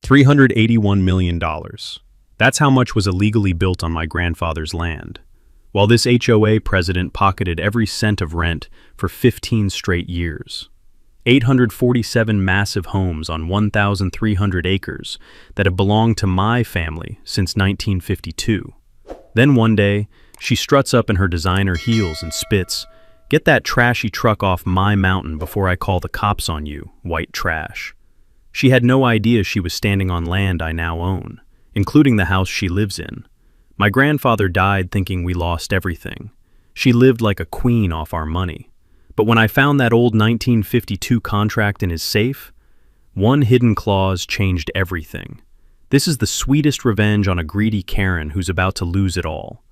$381 million. That's how much was illegally built on my grandfather's land. While this HOA president pocketed every cent of rent for 15 straight years. 847 massive homes on 1,300 acres that have belonged to my family since 1952. Then one day, she struts up in her designer heels and spits, "Get that trashy truck off my mountain before I call the cops on you, white trash." She had no idea she was standing on land I now own, including the house she lives in. My grandfather died thinking we lost everything. She lived like a queen off our money. But when I found that old 1952 contract in his safe, one hidden clause changed everything. This is the sweetest revenge on a greedy Karen who's about to lose it all.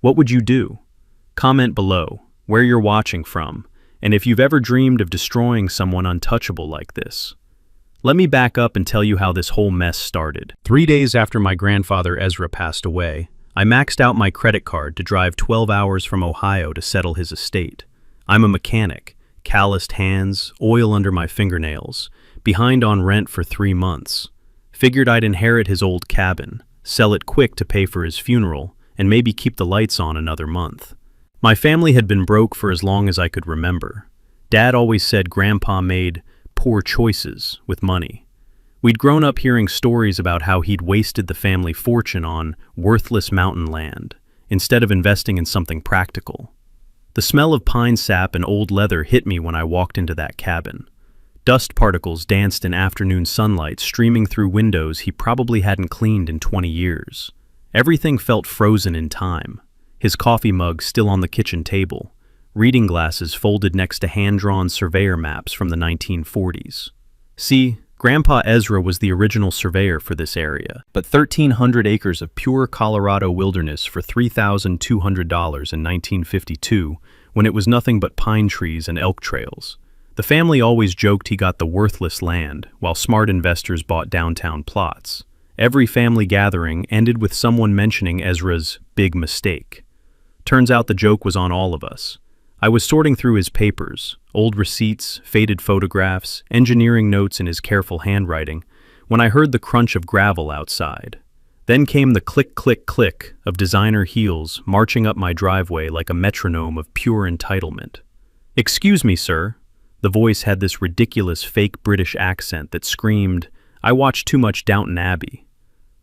What would you do? Comment below where you're watching from, and if you've ever dreamed of destroying someone untouchable like this. Let me back up and tell you how this whole mess started. 3 days after my grandfather Ezra passed away, I maxed out my credit card to drive 12 hours from Ohio to settle his estate. I'm a mechanic, calloused hands, oil under my fingernails, behind on rent for 3 months. Figured I'd inherit his old cabin, sell it quick to pay for his funeral, and maybe keep the lights on another month. My family had been broke for as long as I could remember. Dad always said Grandpa made poor choices with money. We'd grown up hearing stories about how he'd wasted the family fortune on worthless mountain land, instead of investing in something practical. The smell of pine sap and old leather hit me when I walked into that cabin. Dust particles danced in afternoon sunlight streaming through windows he probably hadn't cleaned in 20 years. Everything felt frozen in time. His coffee mug still on the kitchen table, reading glasses folded next to hand-drawn surveyor maps from the 1940s. See, Grandpa Ezra was the original surveyor for this area, but 1,300 acres of pure Colorado wilderness for $3,200 in 1952, when it was nothing but pine trees and elk trails. The family always joked he got the worthless land, while smart investors bought downtown plots. Every family gathering ended with someone mentioning Ezra's big mistake. Turns out the joke was on all of us. I was sorting through his papers, old receipts, faded photographs, engineering notes in his careful handwriting, when I heard the crunch of gravel outside. Then came the click, click, click of designer heels marching up my driveway like a metronome of pure entitlement. "Excuse me, sir." The voice had this ridiculous fake British accent that screamed, "I watch too much Downton Abbey."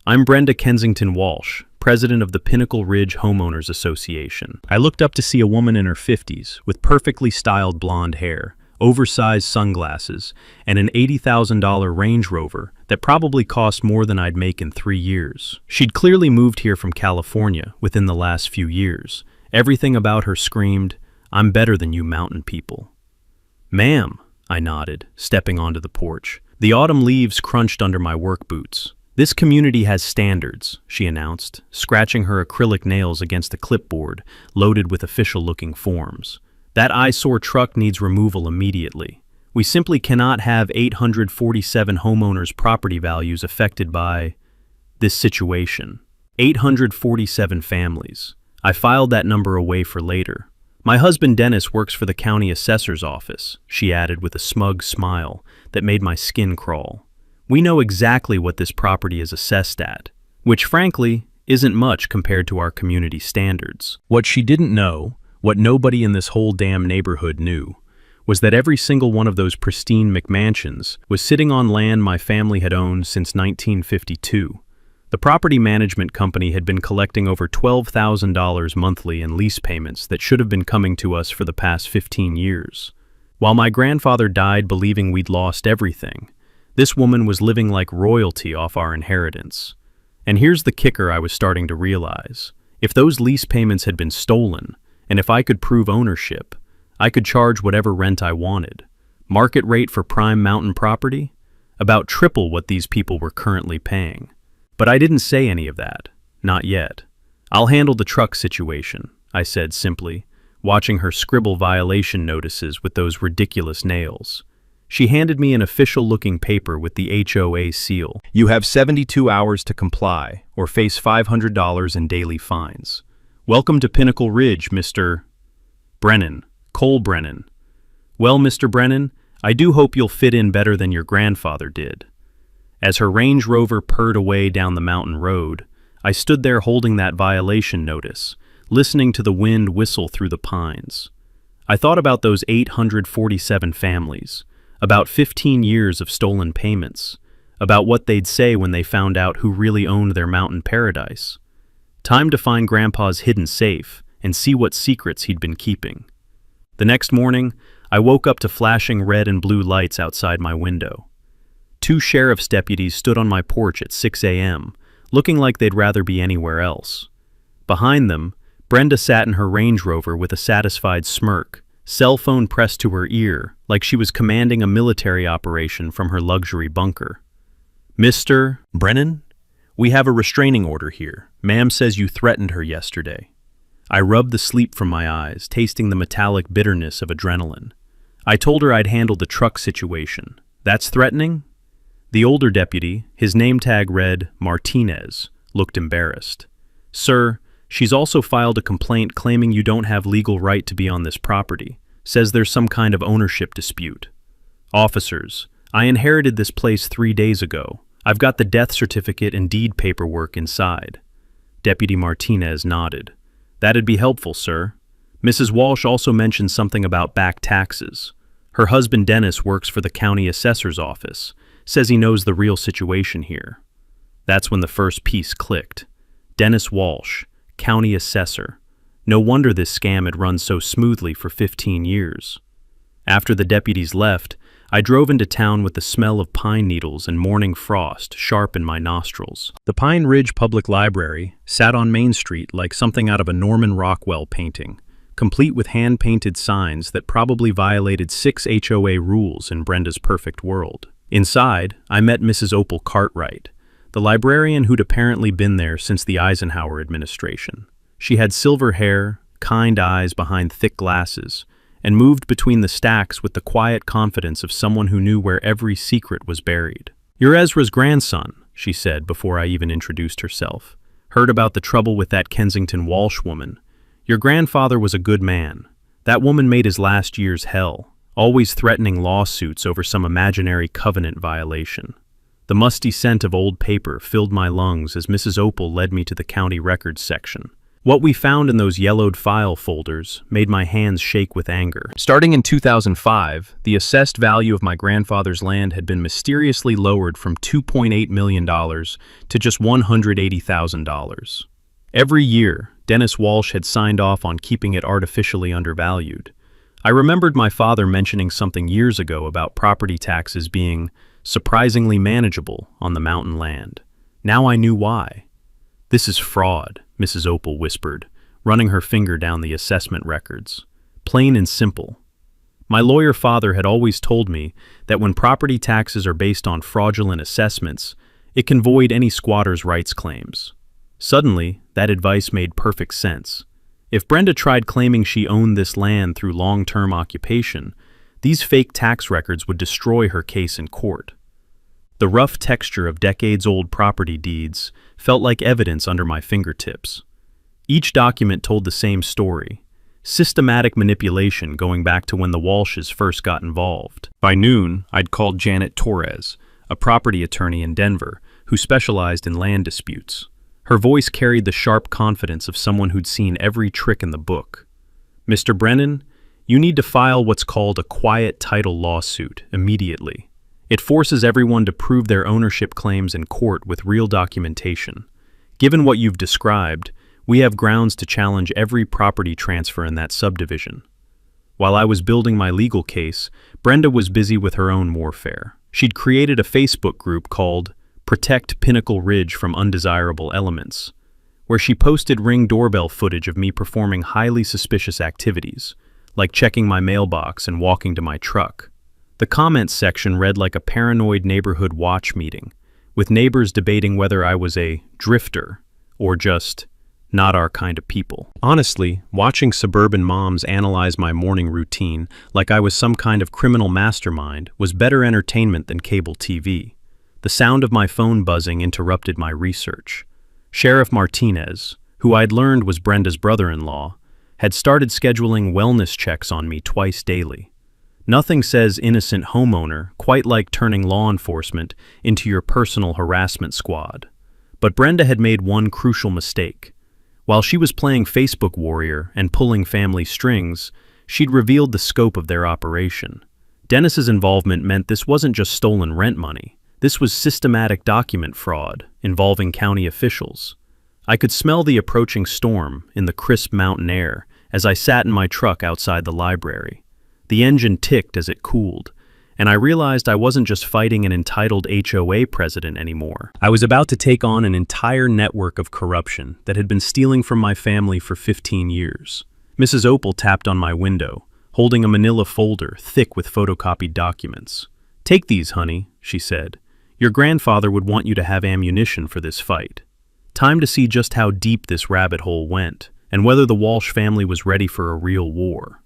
"I'm Brenda Kensington Walsh, president of the Pinnacle Ridge Homeowners Association." I looked up to see a woman in her 50s with perfectly styled blonde hair, oversized sunglasses, and an $80,000 Range Rover that probably cost more than I'd make in 3 years. She'd clearly moved here from California within the last few years. Everything about her screamed, "I'm better than you mountain people." "Ma'am," I nodded, stepping onto the porch. The autumn leaves crunched under my work boots. "This community has standards," she announced, scratching her acrylic nails against a clipboard loaded with official-looking forms. "That eyesore truck needs removal immediately. We simply cannot have 847 homeowners' property values affected by this situation. 847 families. I filed that number away for later. My husband Dennis works for the county assessor's office," she added with a smug smile that made my skin crawl. "We know exactly what this property is assessed at, which frankly isn't much compared to our community standards." What she didn't know, what nobody in this whole damn neighborhood knew, was that every single one of those pristine McMansions was sitting on land my family had owned since 1952. The property management company had been collecting over $12,000 monthly in lease payments that should have been coming to us for the past 15 years. While my grandfather died believing we'd lost everything, this woman was living like royalty off our inheritance. And here's the kicker I was starting to realize. If those lease payments had been stolen, and if I could prove ownership, I could charge whatever rent I wanted. Market rate for prime mountain property? About triple what these people were currently paying. But I didn't say any of that. Not yet. "I'll handle the truck situation," I said simply, watching her scribble violation notices with those ridiculous nails. She handed me an official-looking paper with the HOA seal. "You have 72 hours to comply, or face $500 in daily fines. Welcome to Pinnacle Ridge, Mr. Brennan. Cole Brennan. Well, Mr. Brennan, I do hope you'll fit in better than your grandfather did." As her Range Rover purred away down the mountain road, I stood there holding that violation notice, listening to the wind whistle through the pines. I thought about those 847 families, about 15 years of stolen payments, about what they'd say when they found out who really owned their mountain paradise. Time to find Grandpa's hidden safe and see what secrets he'd been keeping. The next morning, I woke up to flashing red and blue lights outside my window. 2 sheriff's deputies stood on my porch at 6 a.m., looking like they'd rather be anywhere else. Behind them, Brenda sat in her Range Rover with a satisfied smirk, cell phone pressed to her ear, like she was commanding a military operation from her luxury bunker. "Mr. Brennan, we have a restraining order here. Ma'am says you threatened her yesterday." I rubbed the sleep from my eyes, tasting the metallic bitterness of adrenaline. "I told her I'd handle the truck situation. That's threatening?" The older deputy, his name tag read Martinez, looked embarrassed. "Sir, she's also filed a complaint claiming you don't have legal right to be on this property. Says there's some kind of ownership dispute." "Officers, I inherited this place 3 days ago. I've got the death certificate and deed paperwork inside." Deputy Martinez nodded. "That'd be helpful, sir." Mrs. Walsh also mentioned something about back taxes. Her husband Dennis works for the county assessor's office, says he knows the real situation here. That's when the first piece clicked. Dennis Walsh, county assessor. No wonder this scam had run so smoothly for 15 years. After the deputies left, I drove into town with the smell of pine needles and morning frost sharp in my nostrils. The Pine Ridge Public Library sat on Main Street like something out of a Norman Rockwell painting, complete with hand-painted signs that probably violated 6 HOA rules in Brenda's perfect world. Inside, I met Mrs. Opal Cartwright, the librarian who'd apparently been there since the Eisenhower administration. She had silver hair, kind eyes behind thick glasses, and moved between the stacks with the quiet confidence of someone who knew where every secret was buried. "You're Ezra's grandson," she said before I even introduced herself. "Heard about the trouble with that Kensington Walsh woman. Your grandfather was a good man. That woman made his last years hell, always threatening lawsuits over some imaginary covenant violation." The musty scent of old paper filled my lungs as Mrs. Opal led me to the county records section. What we found in those yellowed file folders made my hands shake with anger. Starting in 2005, the assessed value of my grandfather's land had been mysteriously lowered from $2.8 million to just $180,000. Every year, Dennis Walsh had signed off on keeping it artificially undervalued. I remembered my father mentioning something years ago about property taxes being surprisingly manageable on the mountain land. Now I knew why. "This is fraud," Mrs. Opal whispered, running her finger down the assessment records. "Plain and simple." My lawyer father had always told me that when property taxes are based on fraudulent assessments, it can void any squatter's rights claims. Suddenly, that advice made perfect sense. If Brenda tried claiming she owned this land through long-term occupation, these fake tax records would destroy her case in court. The rough texture of decades-old property deeds felt like evidence under my fingertips. Each document told the same story, systematic manipulation going back to when the Walshes first got involved. By noon, I'd called Janet Torres, a property attorney in Denver, who specialized in land disputes. Her voice carried the sharp confidence of someone who'd seen every trick in the book. "Mr. Brennan, you need to file what's called a quiet title lawsuit immediately. It forces everyone to prove their ownership claims in court with real documentation. Given what you've described, we have grounds to challenge every property transfer in that subdivision." While I was building my legal case, Brenda was busy with her own warfare. She'd created a Facebook group called Protect Pinnacle Ridge from Undesirable Elements, where she posted Ring doorbell footage of me performing highly suspicious activities, like checking my mailbox and walking to my truck. The comments section read like a paranoid neighborhood watch meeting, with neighbors debating whether I was a drifter or just not our kind of people. Honestly, watching suburban moms analyze my morning routine like I was some kind of criminal mastermind was better entertainment than cable TV. The sound of my phone buzzing interrupted my research. Sheriff Martinez, who I'd learned was Brenda's brother-in-law, had started scheduling wellness checks on me twice daily. Nothing says innocent homeowner quite like turning law enforcement into your personal harassment squad. But Brenda had made one crucial mistake. While she was playing Facebook warrior and pulling family strings, she'd revealed the scope of their operation. Dennis's involvement meant this wasn't just stolen rent money. This was systematic document fraud involving county officials. I could smell the approaching storm in the crisp mountain air as I sat in my truck outside the library. The engine ticked as it cooled, and I realized I wasn't just fighting an entitled HOA president anymore. I was about to take on an entire network of corruption that had been stealing from my family for 15 years. Mrs. Opal tapped on my window, holding a manila folder thick with photocopied documents. "Take these, honey," she said. "Your grandfather would want you to have ammunition for this fight." Time to see just how deep this rabbit hole went, and whether the Walsh family was ready for a real war.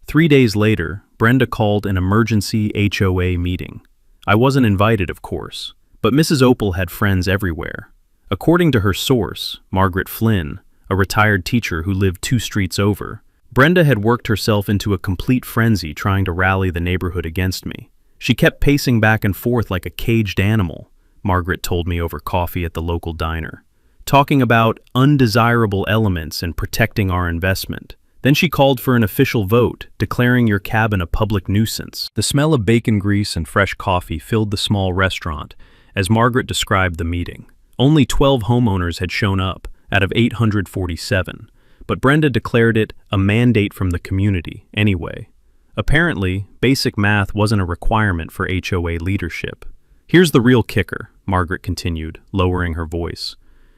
3 days later, Brenda called an emergency HOA meeting. I wasn't invited, of course, but Mrs. Opal had friends everywhere. According to her source, Margaret Flynn, a retired teacher who lived 2 streets over, Brenda had worked herself into a complete frenzy trying to rally the neighborhood against me. She kept pacing back and forth like a caged animal, Margaret told me over coffee at the local diner, talking about undesirable elements and protecting our investment. Then she called for an official vote, declaring your cabin a public nuisance. The smell of bacon grease and fresh coffee filled the small restaurant as Margaret described the meeting. Only 12 homeowners had shown up out of 847, but Brenda declared it a mandate from the community anyway. Apparently, basic math wasn't a requirement for HOA leadership. "Here's the real kicker," Margaret continued, lowering her voice.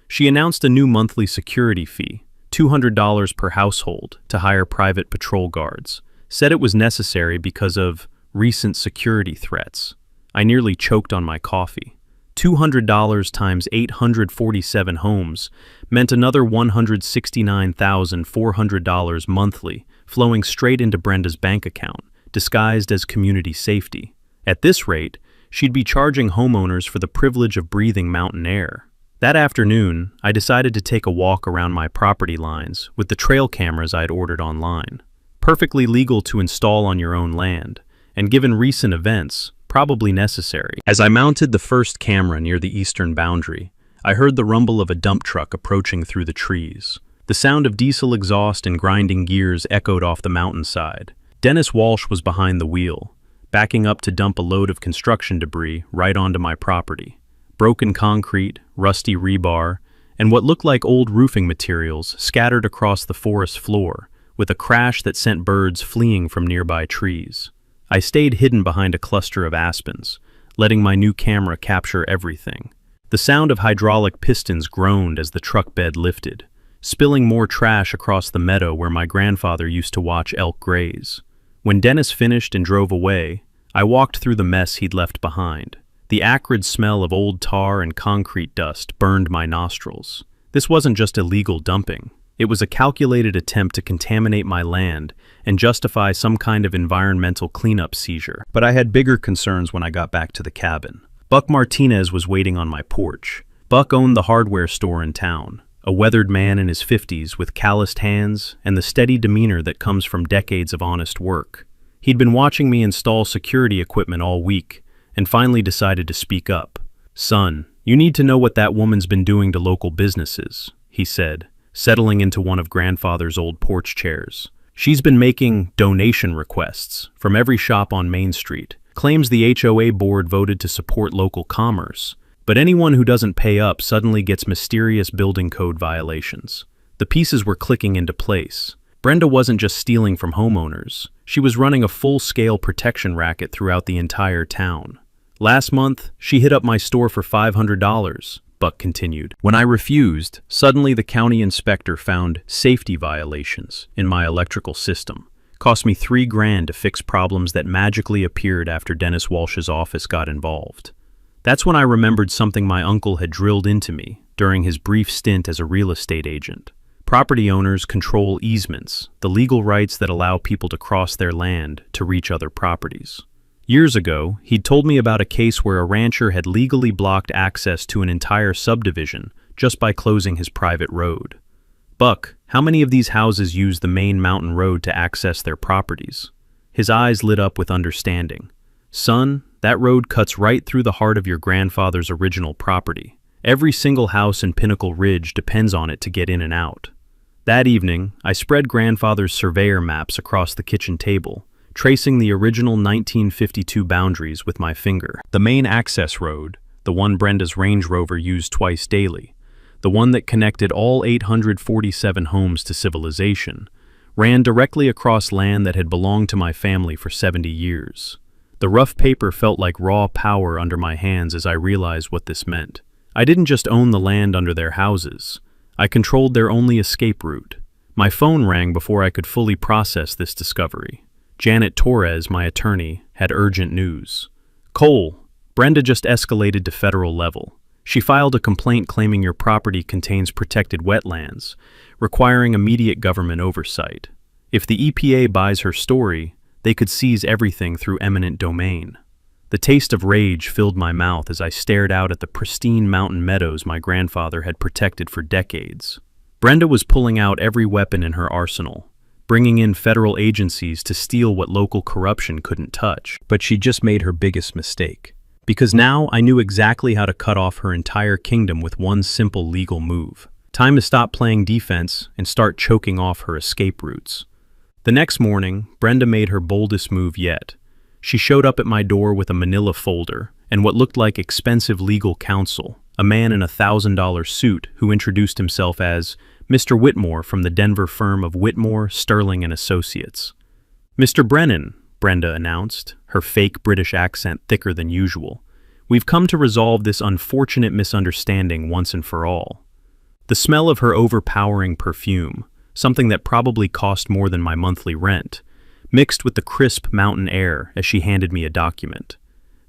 She announced a new monthly security fee, $200 per household, to hire private patrol guards. Said it was necessary because of recent security threats. I nearly choked on my coffee. $200 times 847 homes meant another $169,400 monthly flowing straight into Brenda's bank account, disguised as community safety. At this rate, she'd be charging homeowners for the privilege of breathing mountain air. That afternoon, I decided to take a walk around my property lines with the trail cameras I'd ordered online. Perfectly legal to install on your own land, and given recent events, probably necessary. As I mounted the first camera near the eastern boundary, I heard the rumble of a dump truck approaching through the trees. The sound of diesel exhaust and grinding gears echoed off the mountainside. Dennis Walsh was behind the wheel, backing up to dump a load of construction debris right onto my property. Broken concrete, rusty rebar, and what looked like old roofing materials scattered across the forest floor, with a crash that sent birds fleeing from nearby trees. I stayed hidden behind a cluster of aspens, letting my new camera capture everything. The sound of hydraulic pistons groaned as the truck bed lifted, spilling more trash across the meadow where my grandfather used to watch elk graze. When Dennis finished and drove away, I walked through the mess he'd left behind. The acrid smell of old tar and concrete dust burned my nostrils. This wasn't just illegal dumping. It was a calculated attempt to contaminate my land and justify some kind of environmental cleanup seizure. But I had bigger concerns when I got back to the cabin. Buck Martinez was waiting on my porch. Buck owned the hardware store in town, a weathered man in his 50s with calloused hands and the steady demeanor that comes from decades of honest work. He'd been watching me install security equipment all week, and finally decided to speak up. "Son, you need to know what that woman's been doing to local businesses," he said, settling into one of grandfather's old porch chairs. "She's been making donation requests from every shop on Main Street, claims the HOA board voted to support local commerce, but anyone who doesn't pay up suddenly gets mysterious building code violations." The pieces were clicking into place. Brenda wasn't just stealing from homeowners. She was running a full-scale protection racket throughout the entire town. "Last month, she hit up my store for $500, Buck continued. "When I refused, suddenly the county inspector found safety violations in my electrical system. Cost me $3,000 to fix problems that magically appeared after Dennis Walsh's office got involved." That's when I remembered something my uncle had drilled into me during his brief stint as a real estate agent. Property owners control easements, the legal rights that allow people to cross their land to reach other properties. Years ago, he'd told me about a case where a rancher had legally blocked access to an entire subdivision just by closing his private road. "Buck, how many of these houses use the main mountain road to access their properties?" His eyes lit up with understanding. "Son, that road cuts right through the heart of your grandfather's original property. Every single house in Pinnacle Ridge depends on it to get in and out." That evening, I spread grandfather's surveyor maps across the kitchen table, tracing the original 1952 boundaries with my finger. The main access road, the one Brenda's Range Rover used twice daily, the one that connected all 847 homes to civilization, ran directly across land that had belonged to my family for 70 years. The rough paper felt like raw power under my hands as I realized what this meant. I didn't just own the land under their houses. I controlled their only escape route. My phone rang before I could fully process this discovery. Janet Torres, my attorney, had urgent news. "Cole, Brenda just escalated to federal level. She filed a complaint claiming your property contains protected wetlands, requiring immediate government oversight. If the EPA buys her story, they could seize everything through eminent domain." The taste of rage filled my mouth as I stared out at the pristine mountain meadows my grandfather had protected for decades. Brenda was pulling out every weapon in her arsenal, bringing in federal agencies to steal what local corruption couldn't touch. But she just made her biggest mistake. Because now I knew exactly how to cut off her entire kingdom with one simple legal move. Time to stop playing defense and start choking off her escape routes. The next morning, Brenda made her boldest move yet. She showed up at my door with a manila folder and what looked like expensive legal counsel, a man in a $1,000 suit who introduced himself as Mr. Whitmore from the Denver firm of Whitmore, Sterling and Associates. "Mr. Brennan," Brenda announced, her fake British accent thicker than usual, "we've come to resolve this unfortunate misunderstanding once and for all." The smell of her overpowering perfume, something that probably cost more than my monthly rent, mixed with the crisp mountain air as she handed me a document.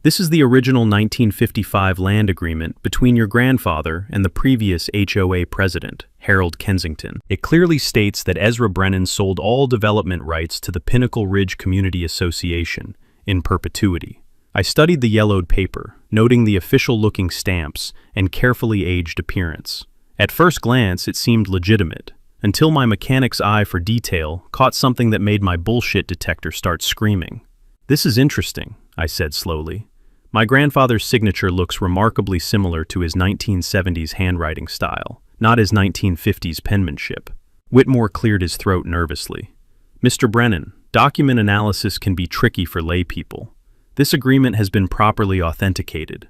"This is the original 1955 land agreement between your grandfather and the previous HOA president, Harold Kensington. It clearly states that Ezra Brennan sold all development rights to the Pinnacle Ridge Community Association in perpetuity." I studied the yellowed paper, noting the official-looking stamps and carefully aged appearance. At first glance, it seemed legitimate, until my mechanic's eye for detail caught something that made my bullshit detector start screaming. "This is interesting," I said slowly. "My grandfather's signature looks remarkably similar to his 1970s handwriting style, not his 1950s penmanship." Whitmore cleared his throat nervously. "Mr. Brennan, document analysis can be tricky for lay people. This agreement has been properly authenticated."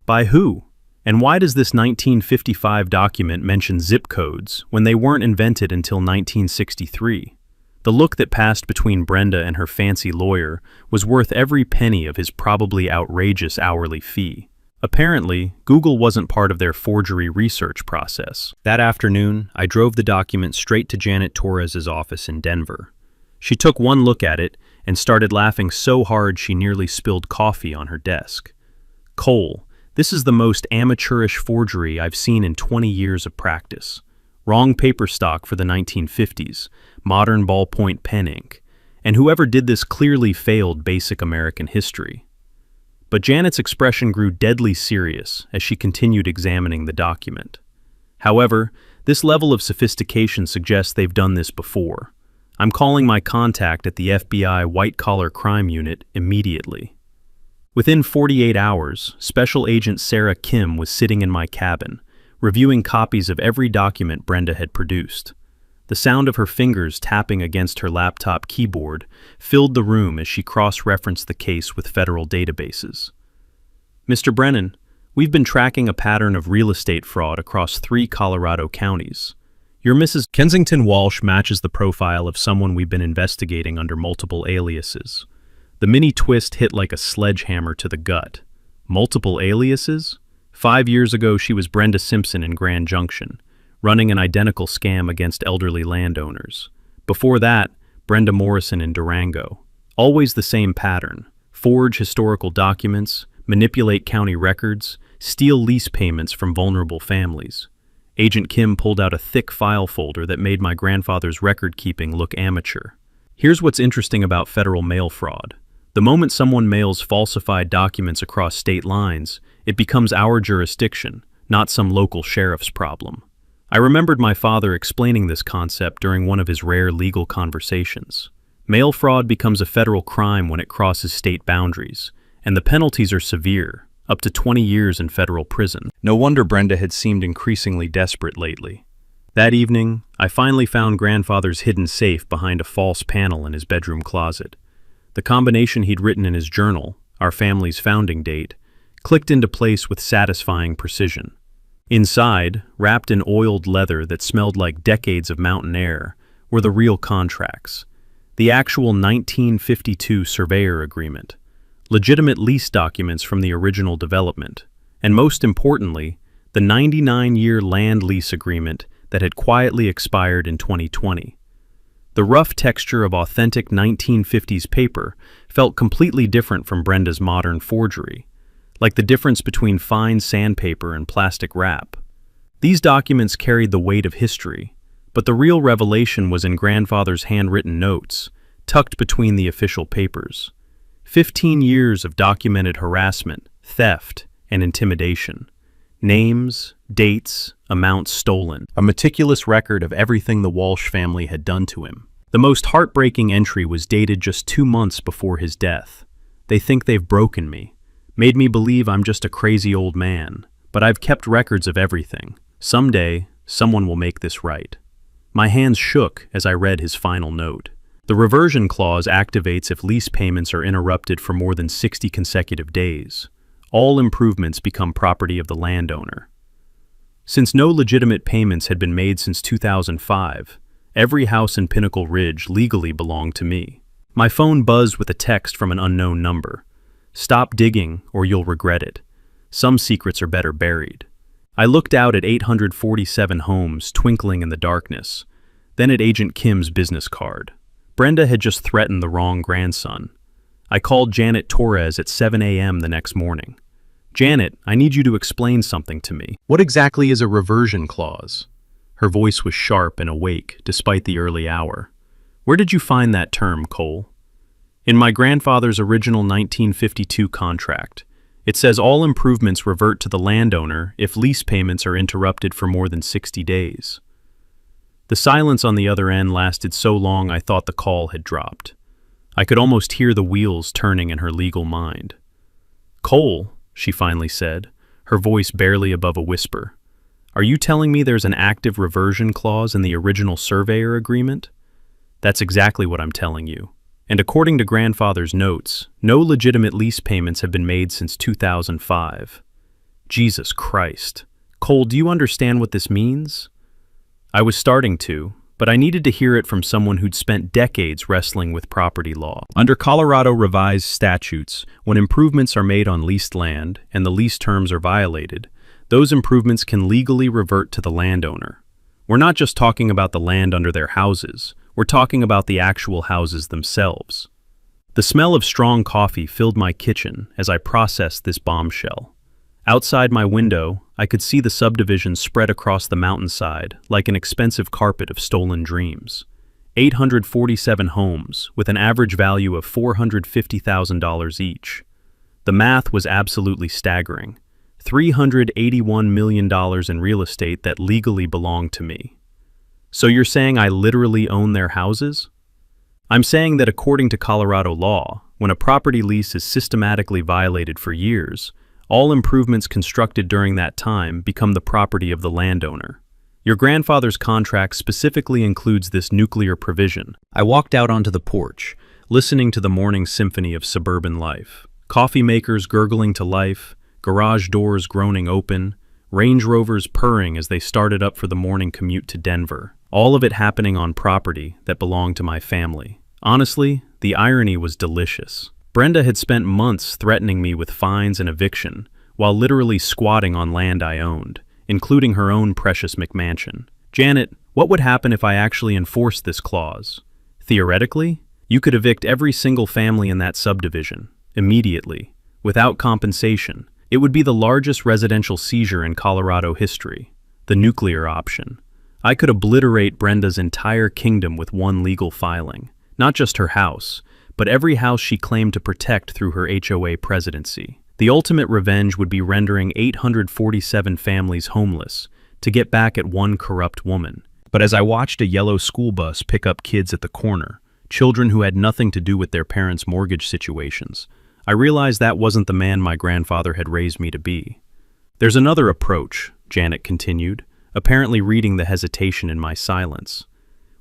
"By who? And why does this 1955 document mention zip codes when they weren't invented until 1963? The look that passed between Brenda and her fancy lawyer was worth every penny of his probably outrageous hourly fee. Apparently, Google wasn't part of their forgery research process. That afternoon, I drove the document straight to Janet Torres's office in Denver. She took one look at it and started laughing so hard she nearly spilled coffee on her desk. "Cole, this is the most amateurish forgery I've seen in 20 years of practice. Wrong paper stock for the 1950s, modern ballpoint pen ink, and whoever did this clearly failed basic American history." But Janet's expression grew deadly serious as she continued examining the document. "However, this level of sophistication suggests they've done this before. I'm calling my contact at the FBI White-Collar Crime Unit immediately." Within 48 hours, Special Agent Sarah Kim was sitting in my cabin, reviewing copies of every document Brenda had produced. The sound of her fingers tapping against her laptop keyboard filled the room as she cross-referenced the case with federal databases. "Mr. Brennan, we've been tracking a pattern of real estate fraud across 3 Colorado counties. Your Mrs. Kensington Walsh matches the profile of someone we've been investigating under multiple aliases." The mini twist hit like a sledgehammer to the gut. Multiple aliases? 5 years ago, she was Brenda Simpson in Grand Junction, running an identical scam against elderly landowners. Before that, Brenda Morrison in Durango. Always the same pattern: forge historical documents, manipulate county records, steal lease payments from vulnerable families. Agent Kim pulled out a thick file folder that made my grandfather's record-keeping look amateur. Here's what's interesting about federal mail fraud. The moment someone mails falsified documents across state lines, it becomes our jurisdiction, not some local sheriff's problem. I remembered my father explaining this concept during one of his rare legal conversations. Mail fraud becomes a federal crime when it crosses state boundaries, and the penalties are severe, up to 20 years in federal prison. No wonder Brenda had seemed increasingly desperate lately. That evening, I finally found grandfather's hidden safe behind a false panel in his bedroom closet. The combination he'd written in his journal, our family's founding date, clicked into place with satisfying precision. Inside, wrapped in oiled leather that smelled like decades of mountain air, were the real contracts. The actual 1952 surveyor agreement, legitimate lease documents from the original development, and most importantly, the 99-year land lease agreement that had quietly expired in 2020. The rough texture of authentic 1950s paper felt completely different from Brenda's modern forgery, like the difference between fine sandpaper and plastic wrap. These documents carried the weight of history, but the real revelation was in grandfather's handwritten notes, tucked between the official papers. 15 years of documented harassment, theft, and intimidation. Names, dates, amounts stolen. A meticulous record of everything the Walsh family had done to him. The most heartbreaking entry was dated just 2 months before his death. They think they've broken me, made me believe I'm just a crazy old man, but I've kept records of everything. Someday, someone will make this right. My hands shook as I read his final note. The reversion clause activates if lease payments are interrupted for more than 60 consecutive days. All improvements become property of the landowner. Since no legitimate payments had been made since 2005, every house in Pinnacle Ridge legally belonged to me. My phone buzzed with a text from an unknown number. Stop digging or you'll regret it. Some secrets are better buried. I looked out at 847 homes twinkling in the darkness, then at Agent Kim's business card. Brenda had just threatened the wrong grandson. I called Janet Torres at 7 a.m. the next morning. Janet, I need you to explain something to me. What exactly is a reversion clause? Her voice was sharp and awake, despite the early hour. Where did you find that term, Cole? In my grandfather's original 1952 contract. It says all improvements revert to the landowner if lease payments are interrupted for more than 60 days. The silence on the other end lasted so long I thought the call had dropped. I could almost hear the wheels turning in her legal mind. Cole, she finally said, her voice barely above a whisper. Are you telling me there's an active reversion clause in the original surveyor agreement? That's exactly what I'm telling you. And according to grandfather's notes, no legitimate lease payments have been made since 2005. Jesus Christ. Cole, do you understand what this means? I was starting to, but I needed to hear it from someone who'd spent decades wrestling with property law. Under Colorado revised statutes, when improvements are made on leased land and the lease terms are violated, those improvements can legally revert to the landowner. We're not just talking about the land under their houses, we're talking about the actual houses themselves. The smell of strong coffee filled my kitchen as I processed this bombshell. Outside my window, I could see the subdivision spread across the mountainside like an expensive carpet of stolen dreams. 847 homes, with an average value of $450,000 each. The math was absolutely staggering. $381 million in real estate that legally belonged to me. So you're saying I literally own their houses? I'm saying that according to Colorado law, when a property lease is systematically violated for years, all improvements constructed during that time become the property of the landowner. Your grandfather's contract specifically includes this nuclear provision. I walked out onto the porch, listening to the morning symphony of suburban life. Coffee makers gurgling to life, garage doors groaning open, Range Rovers purring as they started up for the morning commute to Denver. All of it happening on property that belonged to my family. Honestly, the irony was delicious. Brenda had spent months threatening me with fines and eviction, while literally squatting on land I owned, including her own precious McMansion. Janet, what would happen if I actually enforced this clause? Theoretically, you could evict every single family in that subdivision, immediately, without compensation. It would be the largest residential seizure in Colorado history, the nuclear option. I could obliterate Brenda's entire kingdom with one legal filing, not just her house, but every house she claimed to protect through her HOA presidency. The ultimate revenge would be rendering 847 families homeless to get back at one corrupt woman. But as I watched a yellow school bus pick up kids at the corner, children who had nothing to do with their parents' mortgage situations. I realized that wasn't the man my grandfather had raised me to be. "There's another approach," Janet continued, apparently reading the hesitation in my silence.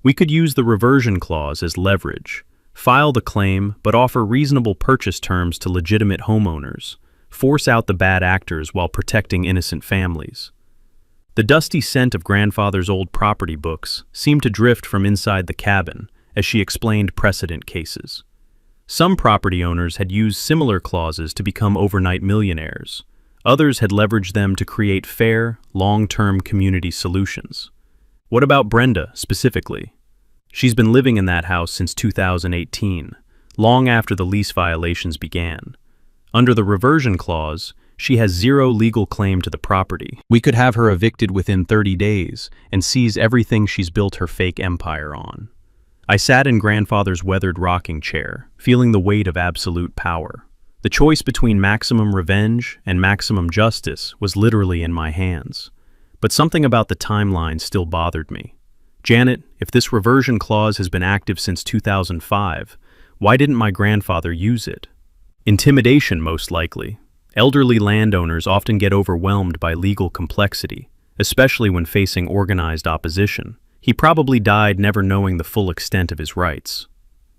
"We could use the reversion clause as leverage, file the claim, but offer reasonable purchase terms to legitimate homeowners, force out the bad actors while protecting innocent families." The dusty scent of grandfather's old property books seemed to drift from inside the cabin as she explained precedent cases. Some property owners had used similar clauses to become overnight millionaires. Others had leveraged them to create fair, long-term community solutions. What about Brenda, specifically? She's been living in that house since 2018, long after the lease violations began. Under the reversion clause, she has zero legal claim to the property. We could have her evicted within 30 days and seize everything she's built her fake empire on. I sat in grandfather's weathered rocking chair, feeling the weight of absolute power. The choice between maximum revenge and maximum justice was literally in my hands. But something about the timeline still bothered me. "Janet, if this reversion clause has been active since 2005, why didn't my grandfather use it?" Intimidation, most likely. Elderly landowners often get overwhelmed by legal complexity, especially when facing organized opposition. He probably died never knowing the full extent of his rights.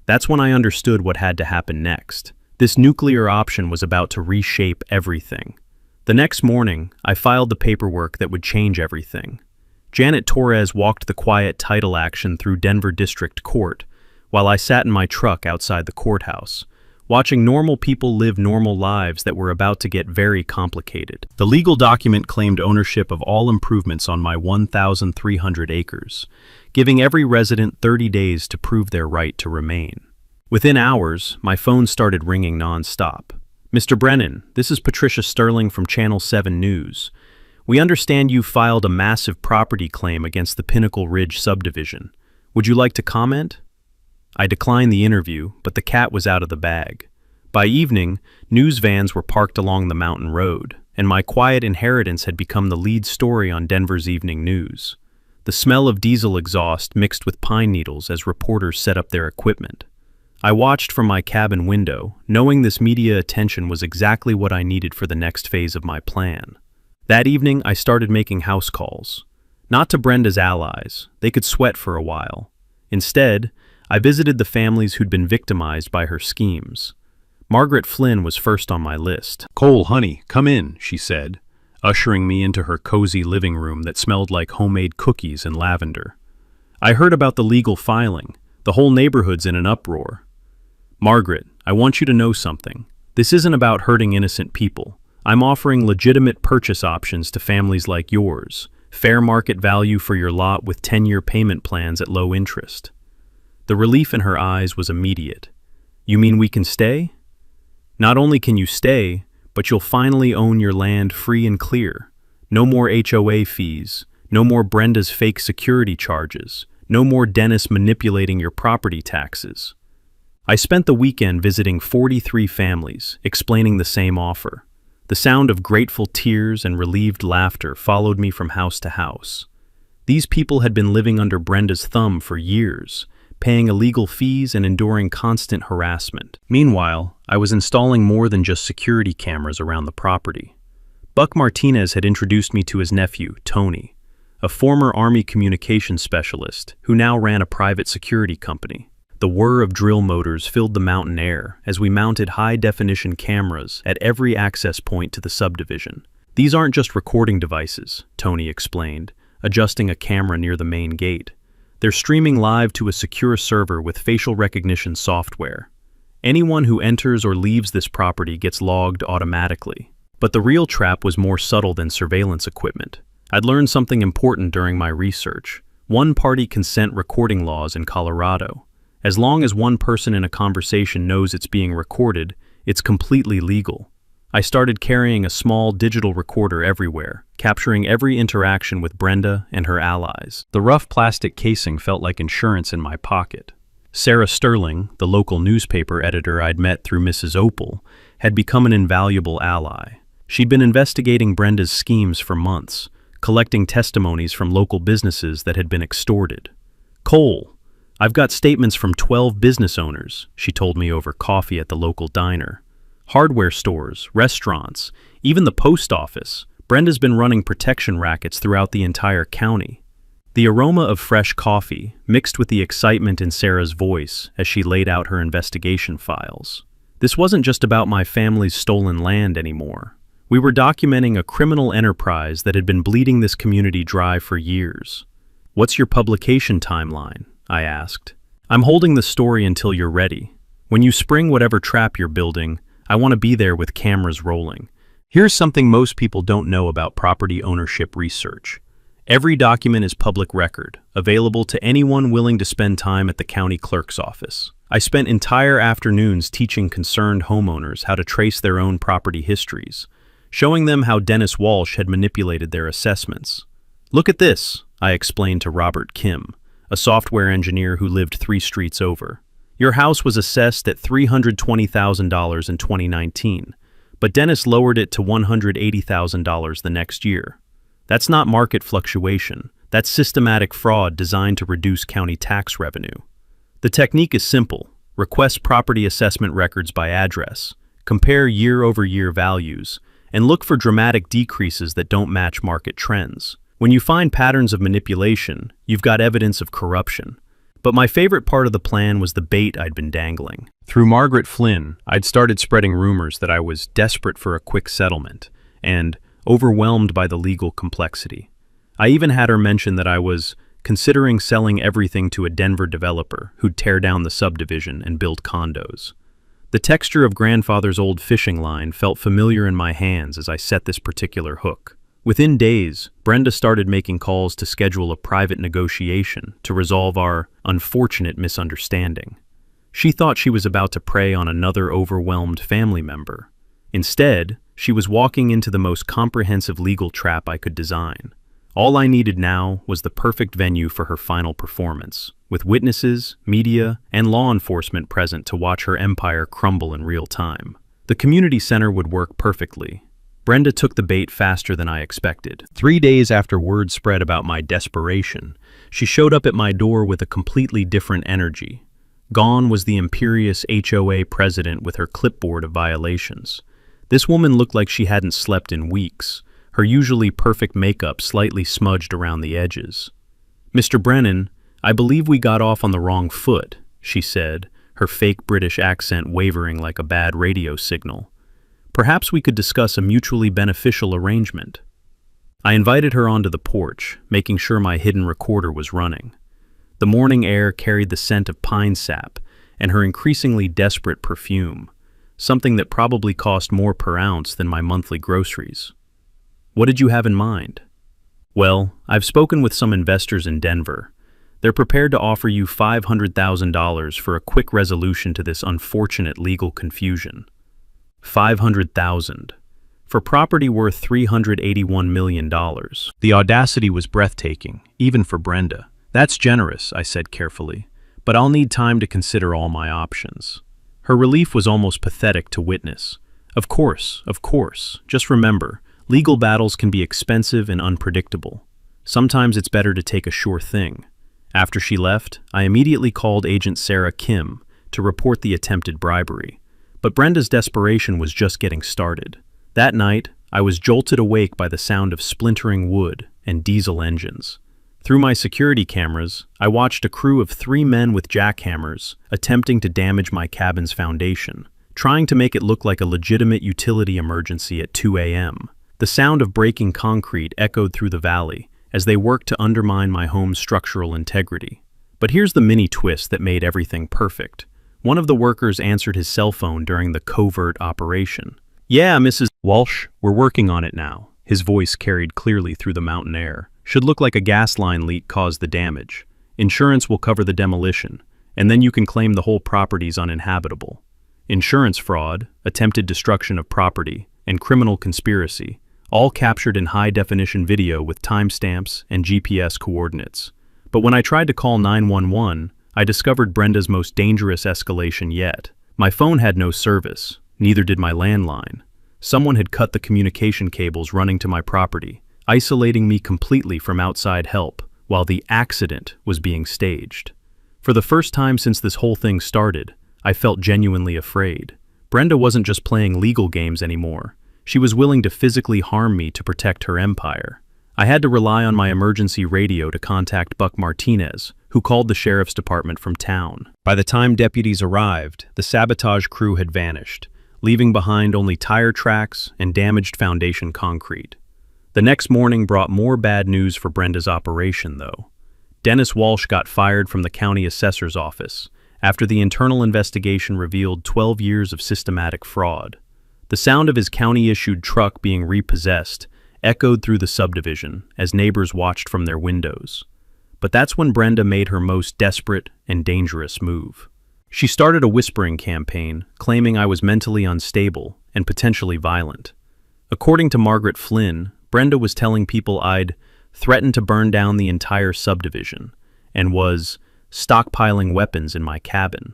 That's when I understood what had to happen next. This nuclear option was about to reshape everything. The next morning, I filed the paperwork that would change everything. Janet Torres walked the quiet title action through Denver District Court, while I sat in my truck outside the courthouse, watching normal people live normal lives that were about to get very complicated. The legal document claimed ownership of all improvements on my 1,300 acres, giving every resident 30 days to prove their right to remain. Within hours, my phone started ringing nonstop. "Mr. Brennan, this is Patricia Sterling from Channel 7 News. We understand you filed a massive property claim against the Pinnacle Ridge subdivision. Would you like to comment?" I declined the interview, but the cat was out of the bag. By evening, news vans were parked along the mountain road, and my quiet inheritance had become the lead story on Denver's evening news. The smell of diesel exhaust mixed with pine needles as reporters set up their equipment. I watched from my cabin window, knowing this media attention was exactly what I needed for the next phase of my plan. That evening, I started making house calls. Not to Brenda's allies, they could sweat for a while. Instead, I visited the families who'd been victimized by her schemes. Margaret Flynn was first on my list. "Cole, honey, come in," she said, ushering me into her cozy living room that smelled like homemade cookies and lavender. "I heard about the legal filing. The whole neighborhood's in an uproar." "Margaret, I want you to know something. This isn't about hurting innocent people. I'm offering legitimate purchase options to families like yours. Fair market value for your lot with 10-year payment plans at low interest." The relief in her eyes was immediate. "You mean we can stay?" "Not only can you stay, but you'll finally own your land free and clear. No more HOA fees, no more Brenda's fake security charges, no more Dennis manipulating your property taxes." I spent the weekend visiting 43 families, explaining the same offer. The sound of grateful tears and relieved laughter followed me from house to house. These people had been living under Brenda's thumb for years, paying illegal fees and enduring constant harassment. Meanwhile, I was installing more than just security cameras around the property. Buck Martinez had introduced me to his nephew, Tony, a former Army communications specialist who now ran a private security company. The whir of drill motors filled the mountain air as we mounted high-definition cameras at every access point to the subdivision. "These aren't just recording devices," Tony explained, adjusting a camera near the main gate. "They're streaming live to a secure server with facial recognition software. Anyone who enters or leaves this property gets logged automatically." But the real trap was more subtle than surveillance equipment. I'd learned something important during my research: one-party consent recording laws in Colorado. As long as one person in a conversation knows it's being recorded, it's completely legal. I started carrying a small digital recorder everywhere, capturing every interaction with Brenda and her allies. The rough plastic casing felt like insurance in my pocket. Sarah Sterling, the local newspaper editor I'd met through Mrs. Opal, had become an invaluable ally. She'd been investigating Brenda's schemes for months, collecting testimonies from local businesses that had been extorted. "Cole, I've got statements from 12 business owners, she told me over coffee at the local diner. Hardware stores, restaurants, even the post office. Brenda's been running protection rackets throughout the entire county. The aroma of fresh coffee mixed with the excitement in Sarah's voice as she laid out her investigation files. This wasn't just about my family's stolen land anymore. We were documenting a criminal enterprise that had been bleeding this community dry for years. "What's your publication timeline?" I asked. "I'm holding the story until you're ready. When you spring whatever trap you're building, I want to be there with cameras rolling." Here's something most people don't know about property ownership research. Every document is public record, available to anyone willing to spend time at the county clerk's office. I spent entire afternoons teaching concerned homeowners how to trace their own property histories, showing them how Dennis Walsh had manipulated their assessments. "Look at this," I explained to Robert Kim, a software engineer who lived 3 streets over. "Your house was assessed at $320,000 in 2019, but Dennis lowered it to $180,000 the next year. That's not market fluctuation. That's systematic fraud designed to reduce county tax revenue. The technique is simple. Request property assessment records by address, compare year-over-year values, and look for dramatic decreases that don't match market trends. When you find patterns of manipulation, you've got evidence of corruption." But my favorite part of the plan was the bait I'd been dangling. Through Margaret Flynn, I'd started spreading rumors that I was desperate for a quick settlement and overwhelmed by the legal complexity. I even had her mention that I was considering selling everything to a Denver developer who'd tear down the subdivision and build condos. The texture of grandfather's old fishing line felt familiar in my hands as I set this particular hook. Within days, Brenda started making calls to schedule a private negotiation to resolve our unfortunate misunderstanding. She thought she was about to prey on another overwhelmed family member. Instead, she was walking into the most comprehensive legal trap I could design. All I needed now was the perfect venue for her final performance, with witnesses, media, and law enforcement present to watch her empire crumble in real time. The community center would work perfectly. Brenda took the bait faster than I expected. 3 days after word spread about my desperation, she showed up at my door with a completely different energy. Gone was the imperious HOA president with her clipboard of violations. This woman looked like she hadn't slept in weeks, her usually perfect makeup slightly smudged around the edges. "Mr. Brennan, I believe we got off on the wrong foot," she said, her fake British accent wavering like a bad radio signal. "Perhaps we could discuss a mutually beneficial arrangement." I invited her onto the porch, making sure my hidden recorder was running. The morning air carried the scent of pine sap and her increasingly desperate perfume, something that probably cost more per ounce than my monthly groceries. "What did you have in mind?" "Well, I've spoken with some investors in Denver. They're prepared to offer you $500,000 for a quick resolution to this unfortunate legal confusion." $500,000 for property worth $381 million. The audacity was breathtaking, even for Brenda. "That's generous," I said carefully, "but I'll need time to consider all my options." Her relief was almost pathetic to witness. Of course. Just remember, legal battles can be expensive and unpredictable. Sometimes it's better to take a sure thing. After she left, I immediately called Agent Sarah Kim to report the attempted bribery. But Brenda's desperation was just getting started. That night, I was jolted awake by the sound of splintering wood and diesel engines. Through my security cameras, I watched a crew of 3 men with jackhammers attempting to damage my cabin's foundation, trying to make it look like a legitimate utility emergency at 2 a.m. The sound of breaking concrete echoed through the valley as they worked to undermine my home's structural integrity. But here's the mini twist that made everything perfect. One of the workers answered his cell phone during the covert operation. "Yeah, Mrs. Walsh, we're working on it now." His voice carried clearly through the mountain air. "Should look like a gas line leak caused the damage. Insurance will cover the demolition, and then you can claim the whole property's uninhabitable. Insurance fraud, attempted destruction of property, and criminal conspiracy, all captured in high-definition video with timestamps and GPS coordinates. But when I tried to call 911, I discovered Brenda's most dangerous escalation yet. My phone had no service, neither did my landline. Someone had cut the communication cables running to my property, isolating me completely from outside help, while the accident was being staged. For the first time since this whole thing started, I felt genuinely afraid. Brenda wasn't just playing legal games anymore. She was willing to physically harm me to protect her empire. I had to rely on my emergency radio to contact Buck Martinez, who called the sheriff's department from town. By the time deputies arrived, the sabotage crew had vanished, leaving behind only tire tracks and damaged foundation concrete. The next morning brought more bad news for Brenda's operation, though. Dennis Walsh got fired from the county assessor's office after the internal investigation revealed 12 years of systematic fraud. The sound of his county-issued truck being repossessed echoed through the subdivision as neighbors watched from their windows. But that's when Brenda made her most desperate and dangerous move. She started a whispering campaign, claiming I was mentally unstable and potentially violent. According to Margaret Flynn, Brenda was telling people I'd threatened to burn down the entire subdivision and was stockpiling weapons in my cabin.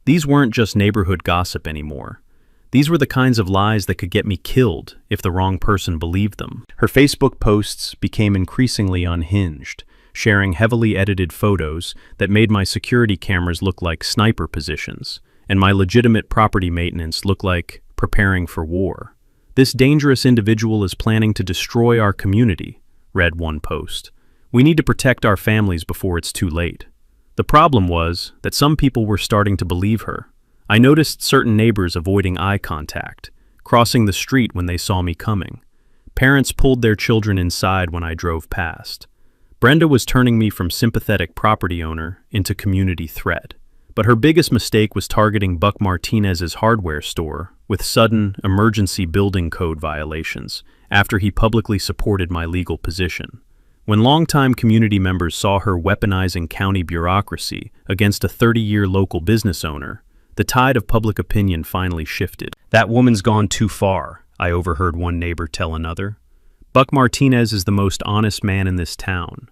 These weren't just neighborhood gossip anymore. These were the kinds of lies that could get me killed if the wrong person believed them. Her Facebook posts became increasingly unhinged, sharing heavily edited photos that made my security cameras look like sniper positions, and my legitimate property maintenance look like preparing for war. "This dangerous individual is planning to destroy our community," read one post. "We need to protect our families before it's too late." The problem was that some people were starting to believe her. I noticed certain neighbors avoiding eye contact, crossing the street when they saw me coming. Parents pulled their children inside when I drove past. Brenda was turning me from sympathetic property owner into community threat. But her biggest mistake was targeting Buck Martinez's hardware store with sudden emergency building code violations after he publicly supported my legal position. When longtime community members saw her weaponizing county bureaucracy against a 30-year local business owner, the tide of public opinion finally shifted. "That woman's gone too far," I overheard one neighbor tell another. "Buck Martinez is the most honest man in this town."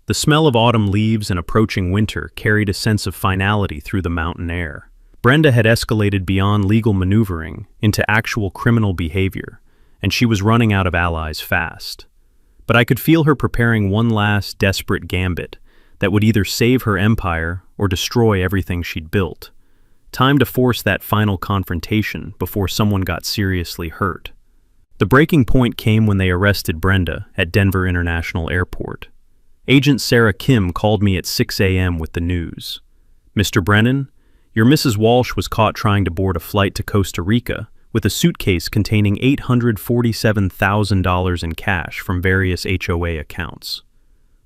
The smell of autumn leaves and approaching winter carried a sense of finality through the mountain air. Brenda had escalated beyond legal maneuvering into actual criminal behavior, and she was running out of allies fast. But I could feel her preparing one last desperate gambit that would either save her empire or destroy everything she'd built. Time to force that final confrontation before someone got seriously hurt. The breaking point came when they arrested Brenda at Denver International Airport. Agent Sarah Kim called me at 6 a.m. with the news. "Mr. Brennan, your Mrs. Walsh was caught trying to board a flight to Costa Rica with a suitcase containing $847,000 in cash from various HOA accounts."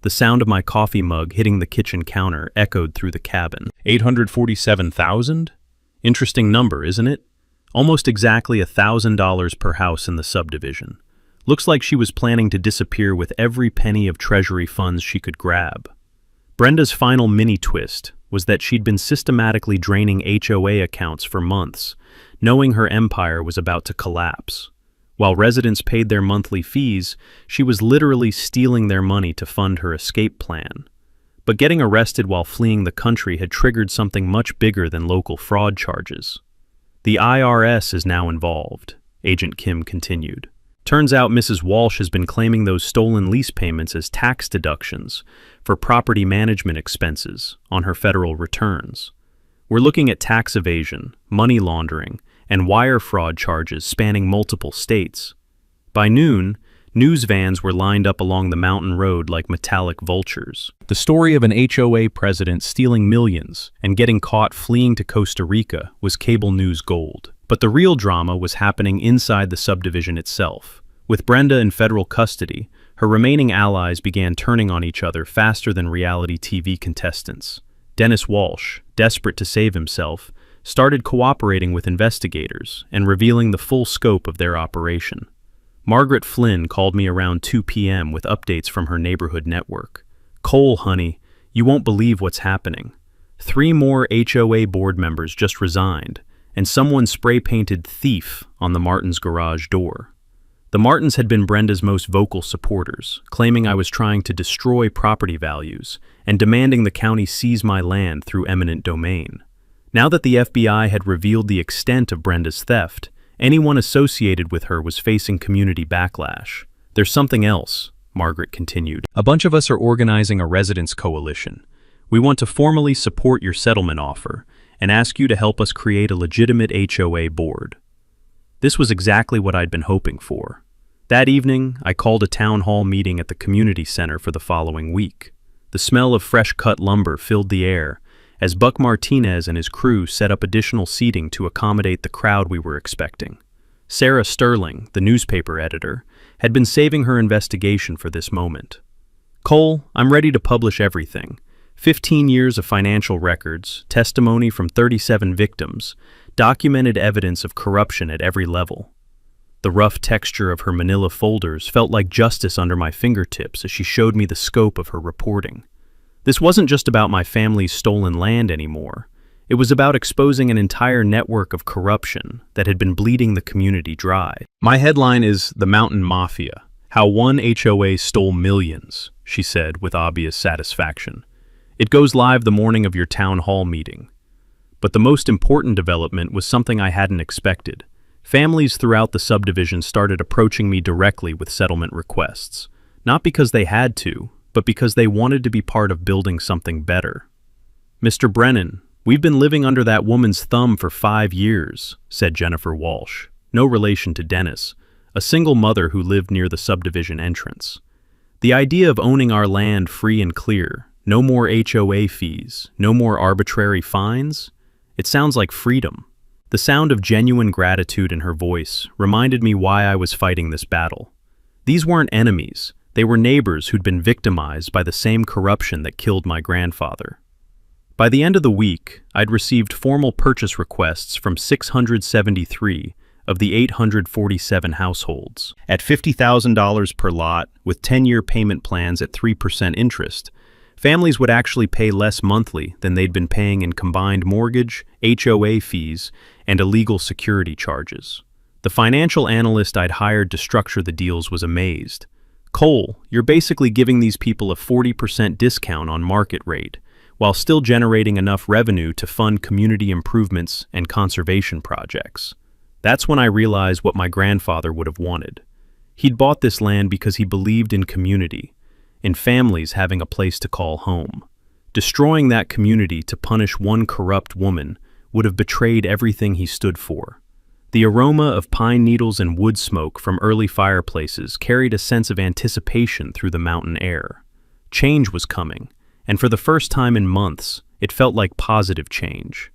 The sound of my coffee mug hitting the kitchen counter echoed through the cabin. 847,000? Interesting number, isn't it? Almost exactly $1,000 per house in the subdivision. Looks like she was planning to disappear with every penny of treasury funds she could grab. Brenda's final mini-twist was that she'd been systematically draining HOA accounts for months, knowing her empire was about to collapse. While residents paid their monthly fees, she was literally stealing their money to fund her escape plan. But getting arrested while fleeing the country had triggered something much bigger than local fraud charges. "The IRS is now involved," Agent Kim continued. "Turns out Mrs. Walsh has been claiming those stolen lease payments as tax deductions for property management expenses on her federal returns. We're looking at tax evasion, money laundering, and wire fraud charges spanning multiple states." By noon, news vans were lined up along the mountain road like metallic vultures. The story of an HOA president stealing millions and getting caught fleeing to Costa Rica was cable news gold. But the real drama was happening inside the subdivision itself. With Brenda in federal custody, her remaining allies began turning on each other faster than reality TV contestants. Dennis Walsh, desperate to save himself, started cooperating with investigators and revealing the full scope of their operation. Margaret Flynn called me around 2 p.m. with updates from her neighborhood network. "Cole, honey, you won't believe what's happening. 3 more HOA board members just resigned, and someone spray-painted thief on the Martins' garage door." The Martins had been Brenda's most vocal supporters, claiming I was trying to destroy property values and demanding the county seize my land through eminent domain. Now that the FBI had revealed the extent of Brenda's theft, anyone associated with her was facing community backlash. "There's something else," Margaret continued. "A bunch of us are organizing a residents' coalition. We want to formally support your settlement offer and ask you to help us create a legitimate HOA board." This was exactly what I'd been hoping for. That evening, I called a town hall meeting at the community center for the following week. The smell of fresh-cut lumber filled the air as Buck Martinez and his crew set up additional seating to accommodate the crowd we were expecting. Sarah Sterling, the newspaper editor, had been saving her investigation for this moment. "Cole, I'm ready to publish everything. 15 years of financial records, testimony from 37 victims, documented evidence of corruption at every level." The rough texture of her manila folders felt like justice under my fingertips as she showed me the scope of her reporting. This wasn't just about my family's stolen land anymore. It was about exposing an entire network of corruption that had been bleeding the community dry. My headline is "The Mountain Mafia: How One HOA Stole Millions," she said with obvious satisfaction. "It goes live the morning of your town hall meeting." But the most important development was something I hadn't expected. Families throughout the subdivision started approaching me directly with settlement requests, not because they had to, but because they wanted to be part of building something better. "Mr. Brennan, we've been living under that woman's thumb for 5 years, said Jennifer Walsh, no relation to Dennis, a single mother who lived near the subdivision entrance. "The idea of owning our land free and clear, no more HOA fees, no more arbitrary fines, it sounds like freedom." The sound of genuine gratitude in her voice reminded me why I was fighting this battle. These weren't enemies. They were neighbors who'd been victimized by the same corruption that killed my grandfather. By the end of the week, I'd received formal purchase requests from 673 of the 847 households. At $50,000 per lot, with 10-year payment plans at 3% interest, families would actually pay less monthly than they'd been paying in combined mortgage, HOA fees, and illegal security charges. The financial analyst I'd hired to structure the deals was amazed. "Cole, you're basically giving these people a 40% discount on market rate, while still generating enough revenue to fund community improvements and conservation projects." That's when I realized what my grandfather would have wanted. He'd bought this land because he believed in community, in families having a place to call home. Destroying that community to punish one corrupt woman would have betrayed everything he stood for. The aroma of pine needles and wood smoke from early fireplaces carried a sense of anticipation through the mountain air. Change was coming, and for the first time in months, it felt like positive change.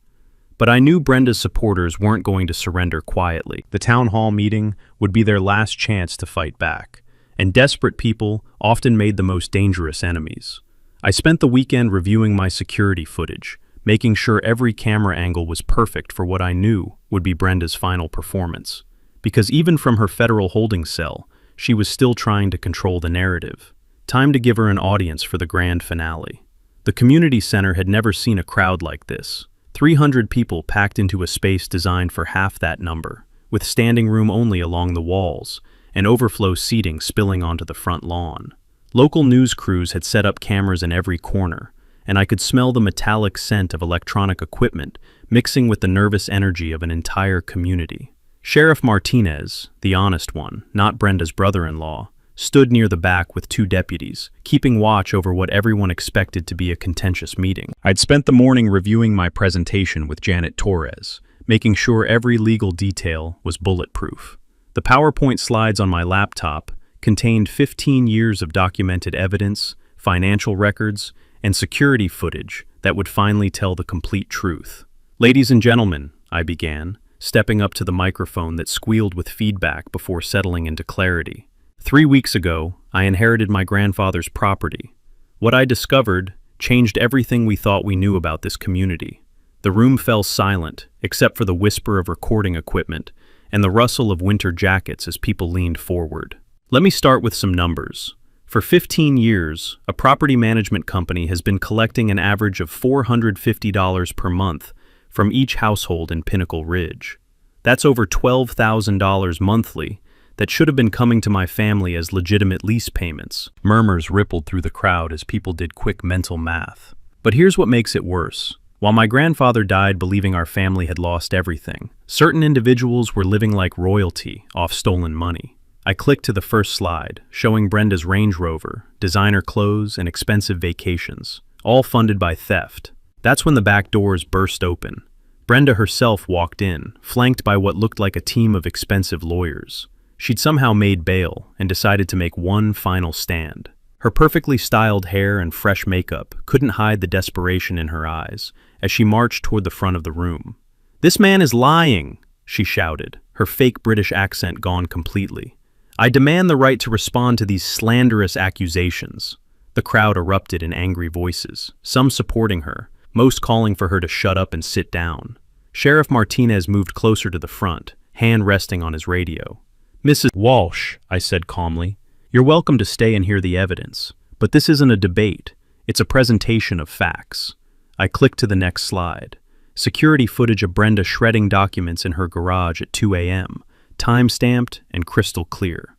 But I knew Brenda's supporters weren't going to surrender quietly. The town hall meeting would be their last chance to fight back, and desperate people often made the most dangerous enemies. I spent the weekend reviewing my security footage, making sure every camera angle was perfect for what I knew would be Brenda's final performance. Because even from her federal holding cell, she was still trying to control the narrative. Time to give her an audience for the grand finale. The community center had never seen a crowd like this. 300 people packed into a space designed for half that number, with standing room only along the walls, and overflow seating spilling onto the front lawn. Local news crews had set up cameras in every corner, and I could smell the metallic scent of electronic equipment mixing with the nervous energy of an entire community. Sheriff Martinez, the honest one, not Brenda's brother-in-law, stood near the back with 2 deputies, keeping watch over what everyone expected to be a contentious meeting. I'd spent the morning reviewing my presentation with Janet Torres, making sure every legal detail was bulletproof. The PowerPoint slides on my laptop contained 15 years of documented evidence, financial records, and security footage that would finally tell the complete truth. "Ladies and gentlemen," I began, stepping up to the microphone that squealed with feedback before settling into clarity. 3 weeks ago, I inherited my grandfather's property. What I discovered changed everything we thought we knew about this community. The room fell silent, except for the whisper of recording equipment and the rustle of winter jackets as people leaned forward. Let me start with some numbers. For 15 years, a property management company has been collecting an average of $450 per month from each household in Pinnacle Ridge. That's over $12,000 monthly that should have been coming to my family as legitimate lease payments. Murmurs rippled through the crowd as people did quick mental math. But here's what makes it worse. While my grandfather died believing our family had lost everything, certain individuals were living like royalty off stolen money. I clicked to the first slide, showing Brenda's Range Rover, designer clothes, and expensive vacations. all funded by theft. That's when the back doors burst open. Brenda herself walked in, flanked by what looked like a team of expensive lawyers. She'd somehow made bail and decided to make one final stand. Her perfectly styled hair and fresh makeup couldn't hide the desperation in her eyes as she marched toward the front of the room. "This man is lying," she shouted, her fake British accent gone completely. "I demand the right to respond to these slanderous accusations." The crowd erupted in angry voices, some supporting her, most calling for her to shut up and sit down. Sheriff Martinez moved closer to the front, hand resting on his radio. "Mrs. Walsh," I said calmly, "you're welcome to stay and hear the evidence, but this isn't a debate, it's a presentation of facts." I clicked to the next slide. Security footage of Brenda shredding documents in her garage at 2 a.m., time-stamped and crystal clear.